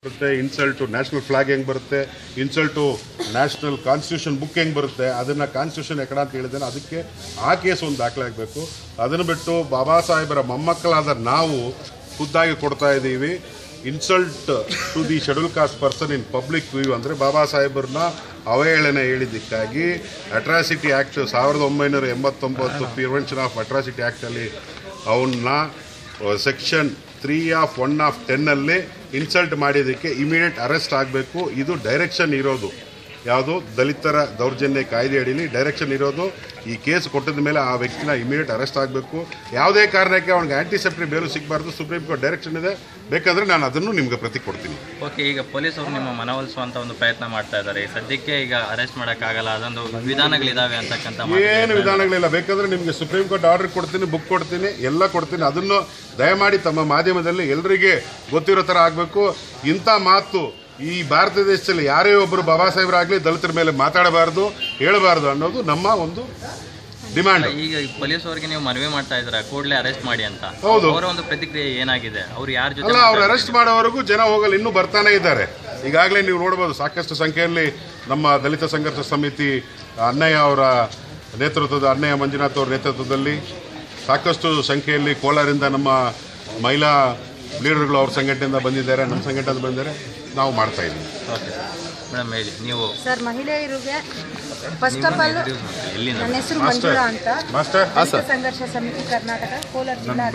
ಬರುತ್ತೆ, insult to national flag ಹೆಂಗೆ ಬರುತ್ತೆ, insult to national constitution book ಹೆಂಗೆ ಬರುತ್ತೆ, ಅದನ್ನು ಕಾನ್ಸ್ಟಿಟ್ಯೂಷನ್ ಎಕಡ ಅಂತ ಹೇಳಿದ್ದೇನೆ, ಅದಕ್ಕೆ ಆ ಕೇಸ್ ಒಂದು ದಾಖಲೆ ಆಗಬೇಕು. ಅದನ್ನು ಬಿಟ್ಟು ಬಾಬಾ ಸಾಹೇಬರ ಮೊಮ್ಮಕ್ಕಳಾದ ನಾವು ಖುದ್ದಾಗಿ ಕೊಡ್ತಾ ಇದ್ದೀವಿ. Insult to the schedule caste person in public view ಅಂದರೆ ಬಾಬಾ ಸಾಹೇಬರನ್ನ ಅವಹೇಳನೆ ಹೇಳಿದ್ದಕ್ಕಾಗಿ atrocity act 1989 prevention of atrocity ಆ್ಯಕ್ಟಲ್ಲಿ ಅವನ್ನ ಸೆಕ್ಷನ್ 3(1)(10) ಇನ್ಸಲ್ಟ್ ಮಾಡಿದ್ದಕ್ಕೆ ಇಮಿಡಿಯೇಟ್ ಅರೆಸ್ಟ್ ಆಗಬೇಕು. ಇದು ಡೈರೆಕ್ಷನ್ ಇರೋದು ಯಾವುದು ದಲಿತರ ದೌರ್ಜನ್ಯ ಕಾಯ್ದೆ ಅಡಿಯಲ್ಲಿ ಡೈರೆಕ್ಷನ್ ಇರೋದು. ಈ ಕೇಸ್ ಕೊಟ್ಟಿದ ಮೇಲೆ ಆ ವ್ಯಕ್ತಿನ ಇಮಿಡಿಯೇಟ್ ಅರೆಸ್ಟ್ ಆಗಬೇಕು. ಯಾವುದೇ ಕಾರಣಕ್ಕೆ ಅವ್ನಿಗೆ ಆಂಟಿಸೆಪ್ಟಿಕ್ ಬೇಲು ಸಿಗಬಾರ್ದು. ಸುಪ್ರೀಂ ಕೋರ್ಟ್ ಡೈರೆಕ್ಷನ್ ಇದೆ. ಬೇಕಾದರೆ ನಾನು ಅದನ್ನು ನಿಮ್ಗೆ ಪ್ರತಿ ಕೊಡ್ತೀನಿ. ಓಕೆ, ಈಗ ಪೊಲೀಸರು ನಿಮ್ಮ ಮನವೊಲಿಸುವಂಥ ಒಂದು ಪ್ರಯತ್ನ ಮಾಡ್ತಾ ಇದ್ದಾರೆ. ಸದ್ಯಕ್ಕೆ ಈಗ ಅರೆಸ್ಟ್ ಮಾಡೋಕ್ಕಾಗಲ್ಲ, ಅದೊಂದು ವಿಧಾನಗಳಿದ್ದಾವೆ ಅಂತಕ್ಕಂಥ ಏನು ವಿಧಾನಗಳಿಲ್ಲ. ಬೇಕಾದರೆ ನಿಮಗೆ ಸುಪ್ರೀಂ ಕೋರ್ಟ್ ಆರ್ಡರ್ ಕೊಡ್ತೀನಿ, ಬುಕ್ ಕೊಡ್ತೀನಿ, ಎಲ್ಲ ಕೊಡ್ತೀನಿ. ಅದನ್ನು ದಯಮಾಡಿ ತಮ್ಮ ಮಾಧ್ಯಮದಲ್ಲಿ ಎಲ್ಲರಿಗೆ ಗೊತ್ತಿರೋ ಥರ ಆಗಬೇಕು. ಇಂಥ ಮಾತು ಈ ಭಾರತ ದೇಶದಲ್ಲಿ ಯಾರೇ ಒಬ್ಬರು ಬಾಬಾ ಸಾಹೇಬರಾಗಲಿ ದಲಿತರ ಮೇಲೆ ಮಾತಾಡಬಾರ್ದು, ಹೇಳಬಾರ್ದು ಅನ್ನೋದು ನಮ್ಮ ಒಂದು ಡಿಮ್ಯಾಂಡ್. ಈಗ ಪೊಲೀಸರಿಗೆ ನೀವು ಮನವಿ ಮಾಡ್ತಾ ಇದ್ದೀರಾ ಕೂಡಲೇ ಅರೆಸ್ಟ್ ಮಾಡಿ ಅಂತ. ಹೌದು. ಅವರ ಒಂದು ಪ್ರತಿಕ್ರಿಯೆ ಏನಾಗಿದೆ? ಅವ್ರು ಯಾರ ಜೊತೆ ಅಲ್ಲ, ಅವ್ರು ಅರೆಸ್ಟ್ ಮಾಡೋವರೆಗೂ ಜನ ಹೋಗಲ್ಲ, ಇನ್ನೂ ಬರ್ತಾನೆ ಇದ್ದಾರೆ. ಈಗಾಗಲೇ ನೀವು ನೋಡ್ಬೋದು, ಸಾಕಷ್ಟು ಸಂಖ್ಯೆಯಲ್ಲಿ ನಮ್ಮ ದಲಿತ ಸಂಘರ್ಷ ಸಮಿತಿ ಅಣ್ಣಯ್ಯ ಅವರ ನೇತೃತ್ವದ ಅಣ್ಣಯ್ಯ ಮಂಜುನಾಥ್ ಅವರ ನೇತೃತ್ವದಲ್ಲಿ ಸಾಕಷ್ಟು ಸಂಖ್ಯೆಯಲ್ಲಿ ಕೋಲಾರಿಂದ ನಮ್ಮ ಮಹಿಳಾ ಲೀಡರ್ಗಳು ಅವ್ರ ಸಂಘಟನೆಯಿಂದ ಬಂದಿದ್ದಾರೆ, ನಮ್ಮ ಸಂಘಟನೆಯಿಂದ ಬಂದಿದ್ದಾರೆ. ನಾವು ಮಾಡ್ತಾ ಇದ್ದೀವಿ. ಓಕೆ ಮೇಡಮ್, ಹೇಳಿ ನೀವು. ಸರ್, ಮಹಿಳೆಯರಿಗೆ ಫಸ್ಟ್ ಆಫ್ ಆಲ್ ನನ್ನ ಹೆಸರು ಮಂಜುಳಾ ಅಂತ, ಸಂಘರ್ಷ ಸಮಿತಿ ಕರ್ನಾಟಕ ಕೋಲಾರ ಜಿಲ್ಲಾ.